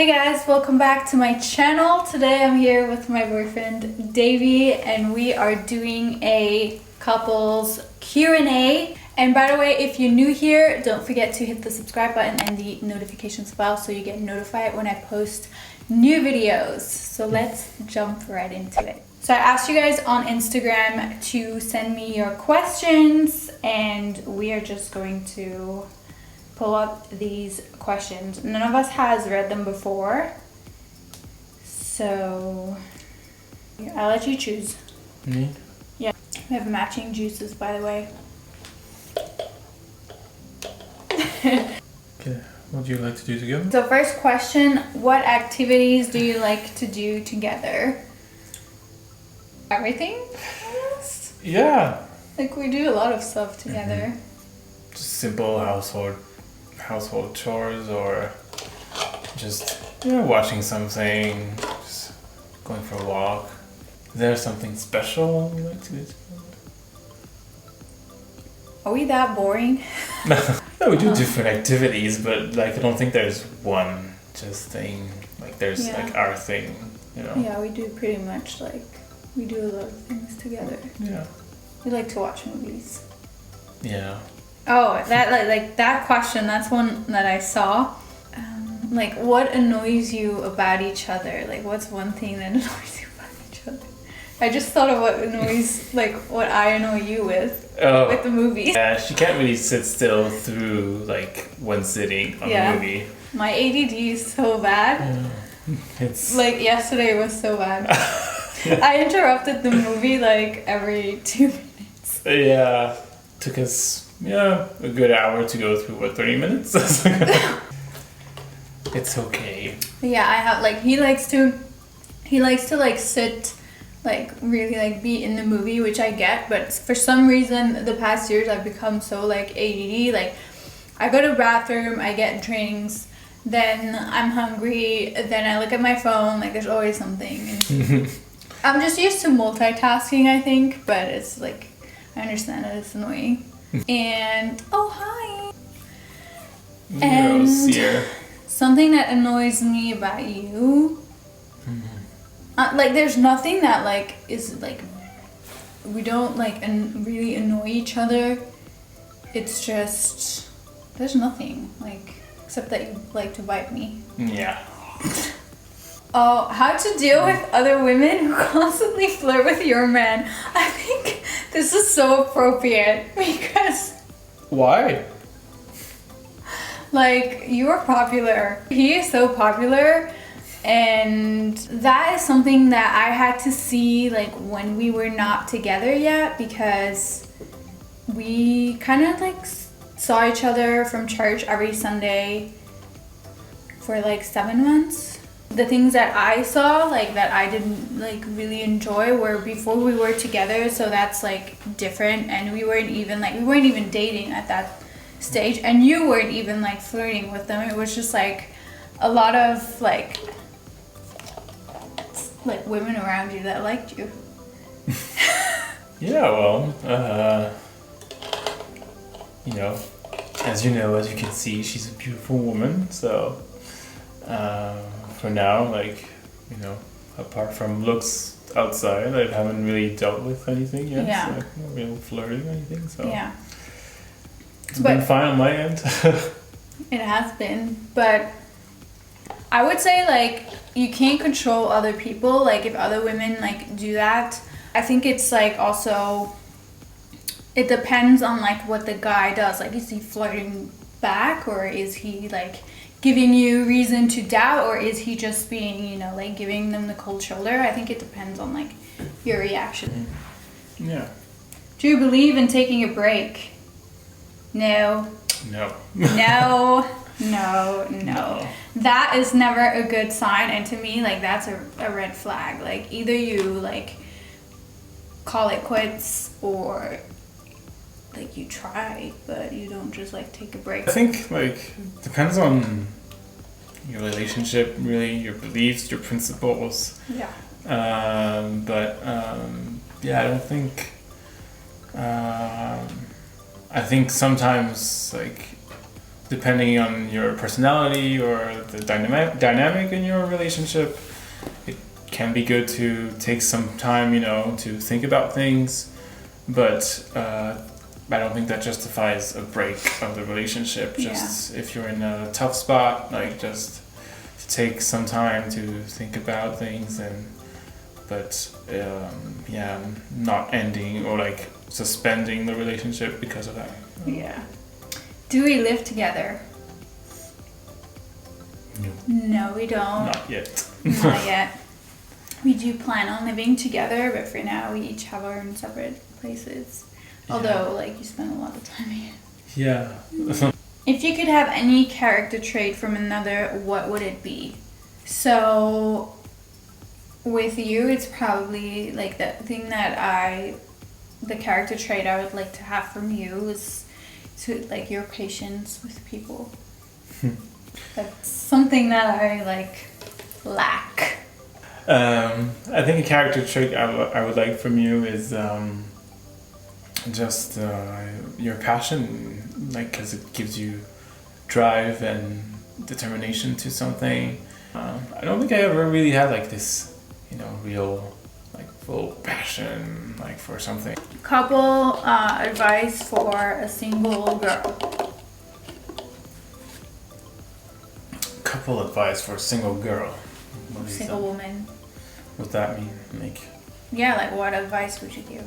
Hey guys, welcome back to my channel. Today I'm here with my boyfriend Davey and we are doing a couples Q&A. And by the way, if you're new here, don't forget to hit the subscribe button and the notifications bell so you get notified when I post new videos. So let's jump right into it. So I asked you guys on Instagram to send me your questions and we are just going to pull up these questions. None of us has read them before, so I'll let you choose. Me? Yeah, we have matching juices, by the way. Okay, what do you like to do together? So first question, what activities do you like to do together? Everything? Yeah. Like we do a lot of stuff together. Just simple household chores, or just watching something, just going for a walk. Is there something special you like to do together? Are we that boring? No, we do different activities, but like I don't think there's one just thing. Like there's like our thing, you know? Yeah, we do pretty much like, we do a lot of things together. Yeah. We like to watch movies. Yeah. Oh, that like that question, that's one that I saw. Like, what annoys you about each other? Like, what's one thing that annoys you about each other? I just thought of what annoys, like, what I annoy you with the movies. Yeah, she can't really sit still through, like, one sitting on a movie. My ADD is so bad. It's like, yesterday was so bad. I interrupted the movie, like, every 2 minutes. Yeah, took us a good hour to go through, what, 30 minutes? It's okay. Yeah, I have, like, he likes to like sit, like, really like be in the movie, which I get, but for some reason the past years I've become so like ADD. Like, I go to the bathroom, I get drinks, then I'm hungry, then I look at my phone, like there's always something. And I'm just used to multitasking, I think, but it's like, I understand that it's annoying. And oh, hi. And something that annoys me about you, like there's nothing that like is like, we don't like really annoy each other. It's just, there's nothing like, except that you like to bite me. Yeah. Oh, how to deal with other women who constantly flirt with your man. I think this is so appropriate because... Why? Like, you are popular. He is so popular, and that is something that I had to see like when we were not together yet, because we kind of like saw each other from church every Sunday for like 7 months. The things that I saw, like that I didn't like really enjoy, were before we were together, so that's like different. And we weren't even dating at that stage, and you weren't even like flirting with them. It was just like a lot of like women around you that liked you. Yeah, well, as you can see, she's a beautiful woman, so for now, like, apart from looks outside, I haven't really dealt with anything yet. Yeah. So, like, no real flirting or anything, so Yeah. It's been fine on my end. It has been, but I would say like you can't control other people. Like if other women like do that, I think it's like also, it depends on like what the guy does. Like, is he flirting back, or is he like giving you reason to doubt, or is he just being, like giving them the cold shoulder? I think it depends on like your reaction. Yeah. Do you believe in taking a break? No. No. No. No. That is never a good sign, and to me, like, that's a red flag. Like, either you like call it quits, or like you try, but you don't just like take a break. I think like depends on your relationship, really, your beliefs, your principles. Yeah. I don't think. I think sometimes like depending on your personality or the dynamic in your relationship, it can be good to take some time, to think about things. But I don't think that justifies a break of the relationship. Just if you're in a tough spot, like just to take some time to think about things but not ending or like suspending the relationship because of that. Yeah. Do we live together? No, we don't. Not yet. Not yet. We do plan on living together, but for now we each have our own separate places. Although, like, you spend a lot of time here. Yeah. If you could have any character trait from another, what would it be? So, with you, it's probably, like, the character trait I would like to have from you is like your patience with people. That's something that I lack. I think a character trait I would like from you is just your passion, like, because it gives you drive and determination to something. I don't think I ever really had like this, real full passion for something. Couple advice for a single girl. Couple advice for a single girl. Single woman. What's that mean? Yeah, what advice would you give?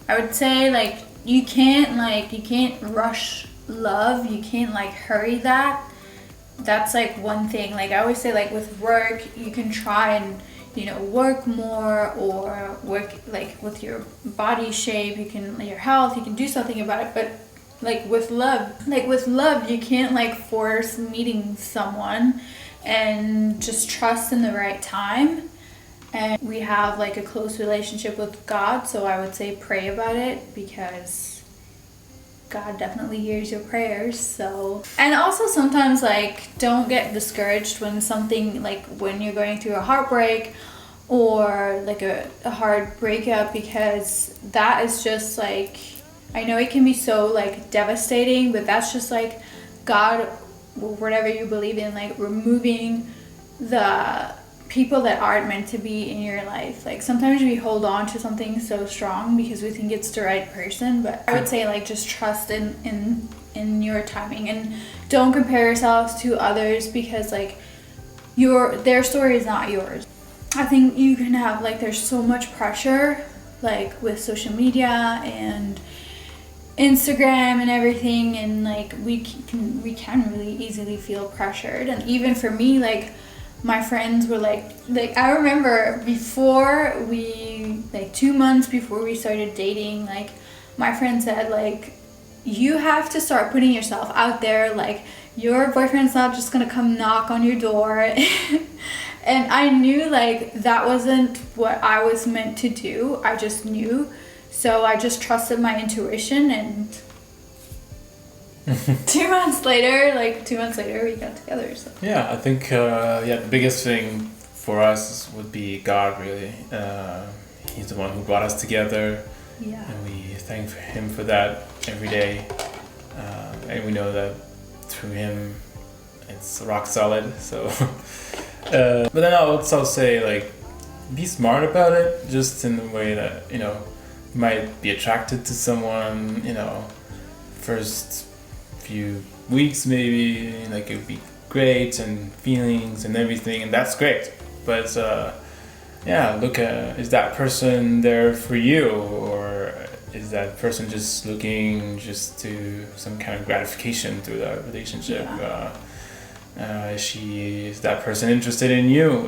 I would say you can't rush love. You can't hurry that. That's one thing. I always say with work, you can try and work more or work with your body shape, your health, you can do something about it, but with love you can't force meeting someone, and just trust in the right time. And we have a close relationship with God, so I would say pray about it, because God definitely hears your prayers. So, and also sometimes don't get discouraged when something when you're going through a heartbreak or a hard breakup, because that is just I know it can be so devastating, but that's just God, whatever you believe in, removing the people that aren't meant to be in your life. Sometimes we hold on to something so strong because we think it's the right person, but I would say just trust in your timing, and don't compare yourselves to others, because their story is not yours. I think you can have there's so much pressure with social media and Instagram and everything, and we can really easily feel pressured. And even for me, my friends were I remember before we 2 months before we started dating, my friend said you have to start putting yourself out there, your boyfriend's not just gonna come knock on your door. And I knew that wasn't what I was meant to do. I just knew. So I just trusted my intuition, and 2 months later we got together. So. Yeah, I think the biggest thing for us would be God, really. He's the one who brought us together. Yeah. And we thank him for that every day. And we know that through him it's rock solid. So but then I'll also say be smart about it, just in the way that you might be attracted to someone, first few weeks maybe, it would be great, and feelings and everything, and that's great. But look at, is that person there for you, or is that person just looking just to some kind of gratification through that relationship? Yeah. Is that person interested in you?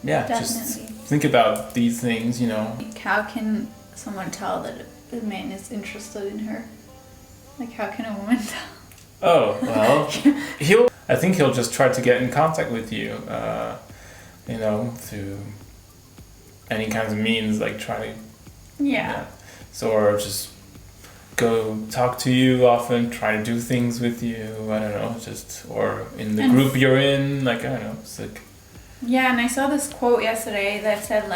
Definitely. Just think about these things, How can someone tell that a man is interested in her? How can a woman tell? Oh, well, I think he'll just try to get in contact with you, through any kinds of means, try to... Yeah. So, or just go talk to you often, try to do things with you, I don't know, or in the group you're in, I don't know, it's Yeah, and I saw this quote yesterday that said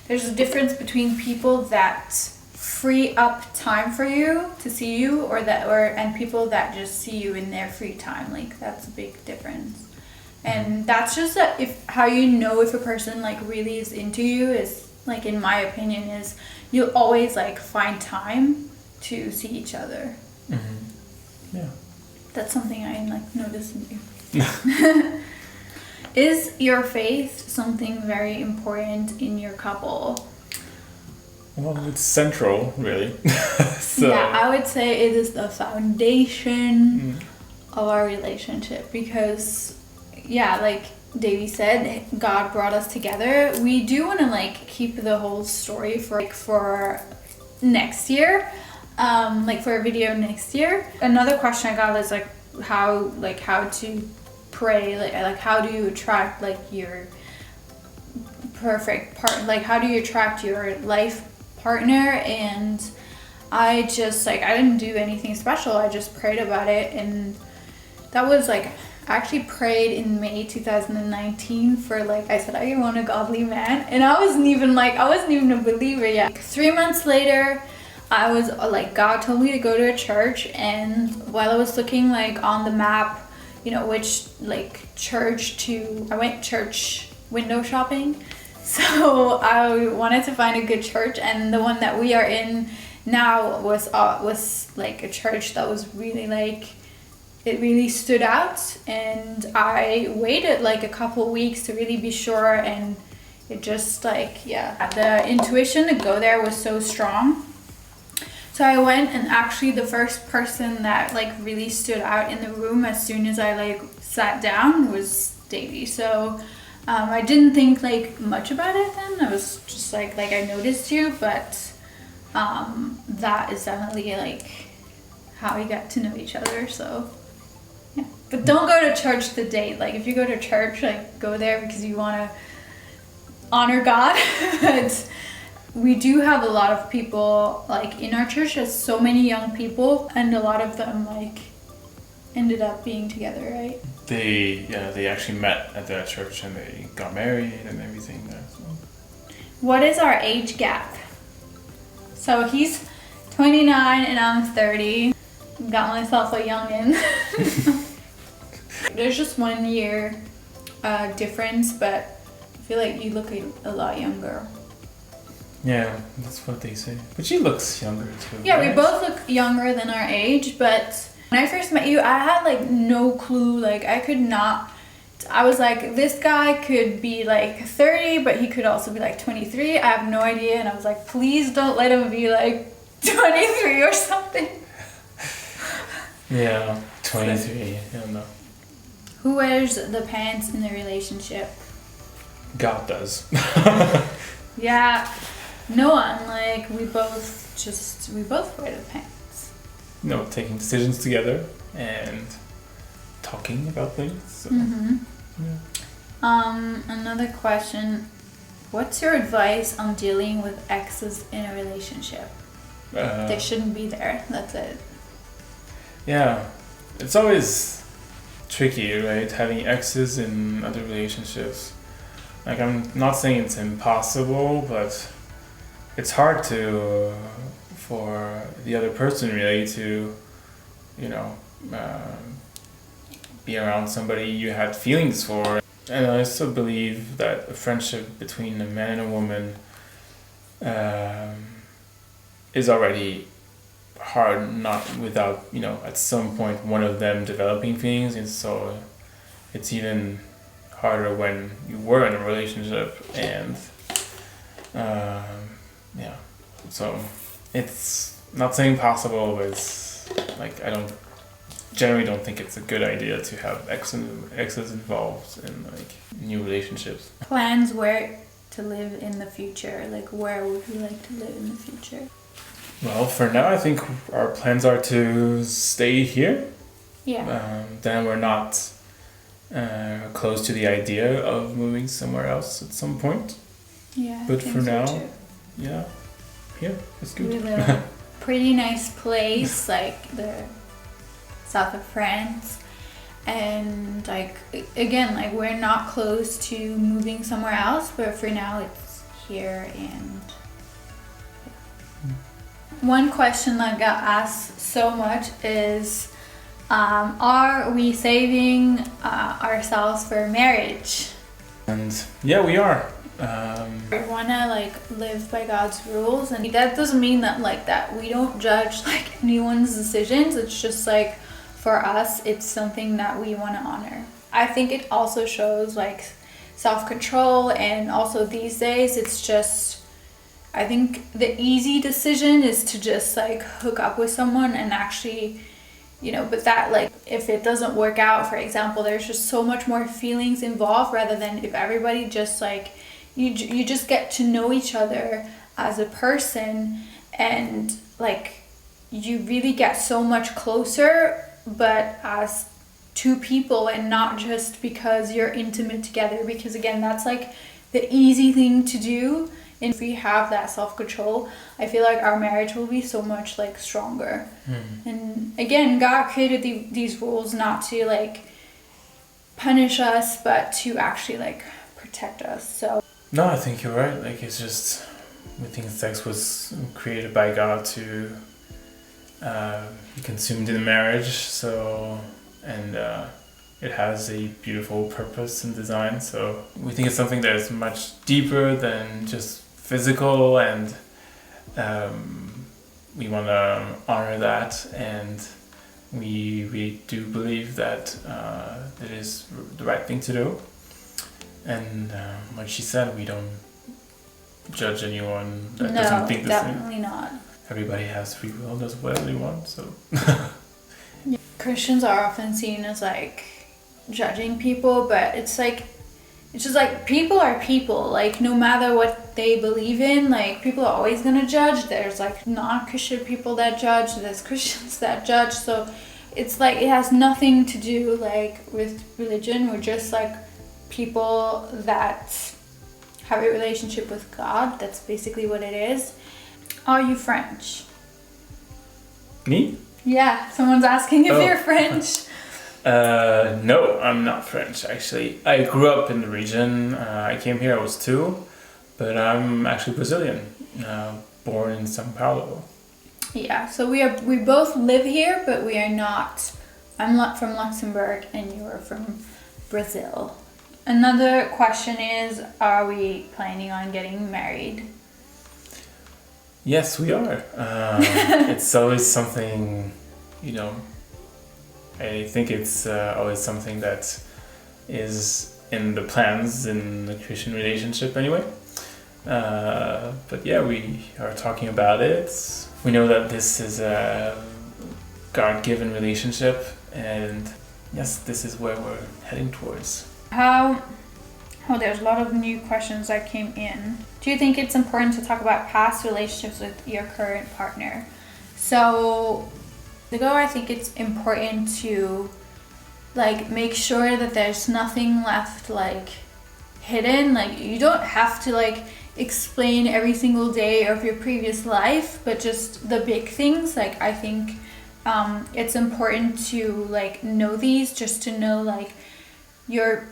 there's a difference between people that free up time for you to see you, and people that just see you in their free time. Like that's a big difference. And that's just if how you know if a person like really is into you is like, in my opinion, is you'll always like find time to see each other. Yeah, that's something I like noticed in you. Is your faith something very important in your couple? well, it's central, really. So Yeah, I would say it is the foundation of our relationship because, yeah, like Davey said, God brought us together. We do want to like keep the whole story for next year, like for a video next year. Another question I got is like how to pray, like how do you attract like your perfect part, like how do you attract your life partner? And I just like, I didn't do anything special. I just prayed about it, and that was like, I actually prayed in May 2019 for like, I said I want a godly man, and I wasn't even a believer yet. 3 months later, I was like, God told me to go to a church, and while I was looking like on the map, you know, which like I went church window shopping. So I wanted to find a good church, and the one that we are in now was like a church that was really like, it really stood out, and I waited like a couple weeks to really be sure, and it just like, yeah, the intuition to go there was so strong. So I went, and actually the first person that like really stood out in the room as soon as I like sat down was Davey. So I didn't think like much about it then. I was just like I noticed you, but that is definitely like how we got to know each other. So yeah, but don't go to church to date. Like if you go to church, like go there because you want to honor God. But we do have a lot of people like in our church. There's so many young people, and a lot of them like ended up being together, right? They actually met at that church, and they got married and everything there. So. What is our age gap? So he's 29 and I'm 30. Got myself a youngin. There's just 1 year difference, but I feel like you look a lot younger. Yeah, that's what they say. But she looks younger too. Yeah, right? we both look younger than our age, but when I first met you, I had like no clue. Like I was like, this guy could be like 30, but he could also be like 23. I have no idea. And I was like, please don't let him be like 23 or something. Yeah, 23. I don't know. Who wears the pants in the relationship? God does. Yeah, no one. Like we both wear the pants. You know, taking decisions together and talking about things. So, yeah. Another question. What's your advice on dealing with exes in a relationship? They shouldn't be there. That's it. Yeah, it's always tricky, right? Having exes in other relationships. Like, I'm not saying it's impossible, but it's hard for the other person really to, you know, be around somebody you had feelings for. And I also believe that a friendship between a man and a woman is already hard, not without, you know, at some point one of them developing feelings, and so it's even harder when you were in a relationship. And yeah, so it's not saying possible, but it's like, I generally don't think it's a good idea to have exes involved in like new relationships. Plans where to live in the future? Like where would you like to live in the future? Well, for now, I think our plans are to stay here. Yeah. Then we're not close to the idea of moving somewhere else at some point. Yeah. But for now, too. yeah, here, it's good. We live in a pretty nice place, like the south of France. And like, again, like we're not close to moving somewhere else, but for now it's here. And One question that got asked so much is, are we saving ourselves for marriage? And yeah, we are. We wanna like live by God's rules, and that doesn't mean that we don't judge like anyone's decisions. It's just like for us, it's something that we want to honor. I think it also shows like self-control, and also these days it's just, I think the easy decision is to just like hook up with someone and actually, but that like if it doesn't work out, for example, there's just so much more feelings involved, rather than if everybody just like you just get to know each other as a person, and like you really get so much closer, but as two people and not just because you're intimate together, because again, that's like the easy thing to do. And if we have that self-control, I feel like our marriage will be so much like stronger. And again, God created these rules not to like punish us, but to actually like protect us. So No, I think you're right. Like, it's just, we think sex was created by God to be consumed in marriage. So, and it has a beautiful purpose and design. So we think it's something that is much deeper than just physical, and we want to honor that. And we do believe that it is the right thing to do. And like she said, we don't judge anyone that doesn't think the same. No, definitely not. Everybody has free will, does whatever they want, so. Christians are often seen as like judging people, but it's just like people are people. Like no matter what they believe in, like people are always gonna judge. There's like non-Christian people that judge, there's Christians that judge. So it's like it has nothing to do like with religion. We're just like people that have a relationship with God. That's basically what it is. Are you French? Me? Yeah, someone's asking if you're French. No, I'm not French, actually. I grew up in the region. I came here, I was 2, but I'm actually Brazilian, born in São Paulo. Yeah, so we both live here, but we are not. I'm not from Luxembourg and you are from Brazil. Another question is, are we planning on getting married? Yes, we are. It's always something, I think it's always something that is in the plans in the Christian relationship anyway. But yeah, we are talking about it. We know that this is a God-given relationship, and yes, this is where we're heading towards. There's a lot of new questions that came in. Do you think it's important to talk about past relationships with your current partner? So, I think it's important to like make sure that there's nothing left like hidden. Like you don't have to like explain every single day of your previous life, but just the big things. Like I think it's important to like know these, just to know like your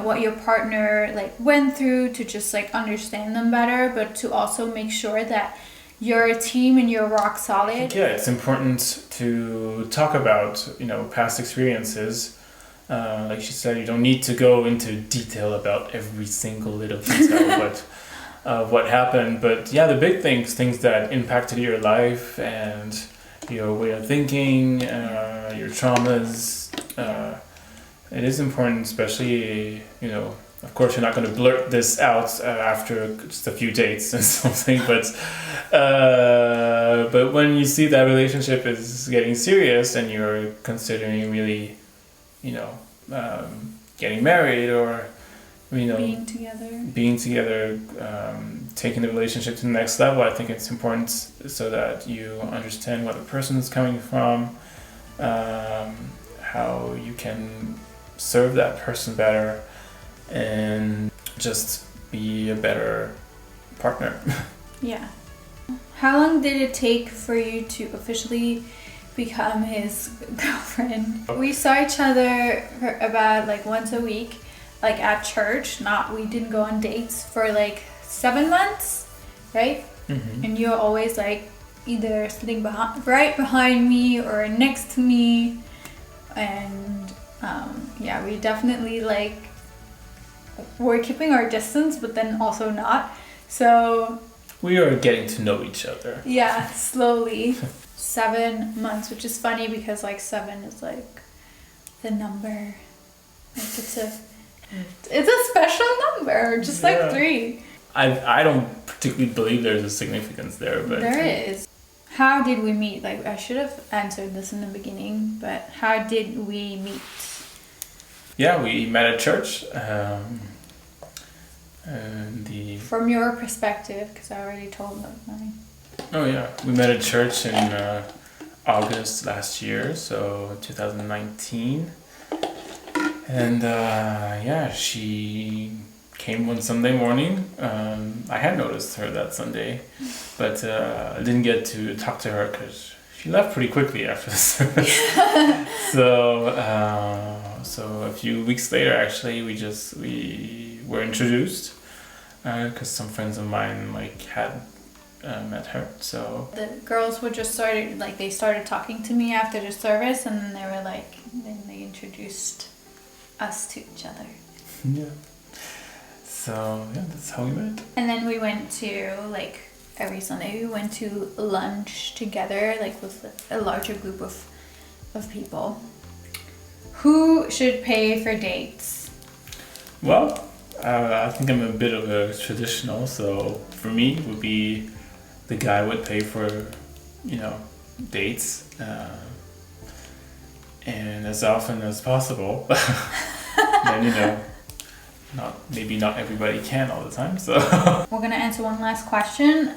what your partner like went through, to just like understand them better, but to also make sure that you're a team and you're rock solid. Yeah, it's important to talk about past experiences. Like she said, you don't need to go into detail about every single little detail but what happened, but yeah, the big things that impacted your life and your way of thinking, your traumas. It is important, especially, of course you're not going to blurt this out after just a few dates and something, but when you see that relationship is getting serious and you're considering really, getting married or, being together, taking the relationship to the next level, I think it's important so that you understand where the person is coming from, how you can serve that person better, and just be a better partner. Yeah. How long did it take for you to officially become his girlfriend? We saw each other for about like once a week, like at church. We didn't go on dates for like 7 months, right? Mm-hmm. And you're always like, either sitting right behind me or next to me. And yeah, we definitely like, we're keeping our distance, but then also not. So we are getting to know each other. Yeah, slowly. 7 months, which is funny because like 7 is like the number. Like it's a special number, just like 3. I don't particularly believe there's a significance there, but there is. How did we meet? Like, I should have answered this in the beginning, but how did we meet? Yeah, we met at church. From your perspective, because I already told them mine. Oh yeah, we met at church in August last year, so 2019. And yeah, she came one Sunday morning. I had noticed her that Sunday, but I didn't get to talk to her because she left pretty quickly after the service. So a few weeks later, actually, we were introduced because some friends of mine like had met her. So the girls were just they started talking to me after the service, and then they introduced us to each other. Yeah. So yeah, that's how we met. And then we went to every Sunday we went to lunch together, with a larger group of people. Who should pay for dates? Well, I think I'm a bit of a traditional, so for me it would be the guy would pay for, dates, and as often as possible. Then not everybody can all the time. So we're gonna answer one last question.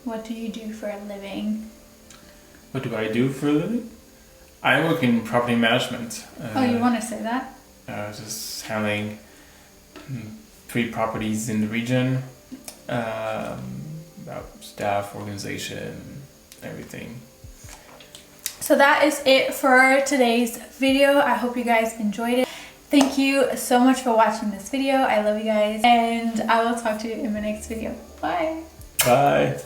What do you do for a living? What do I do for a living? I work in property management. You want to say that? Just handling 3 properties in the region, about staff, organization, everything. So that is it for today's video. I hope you guys enjoyed it. Thank you so much for watching this video. I love you guys, and I will talk to you in my next video. Bye. Bye.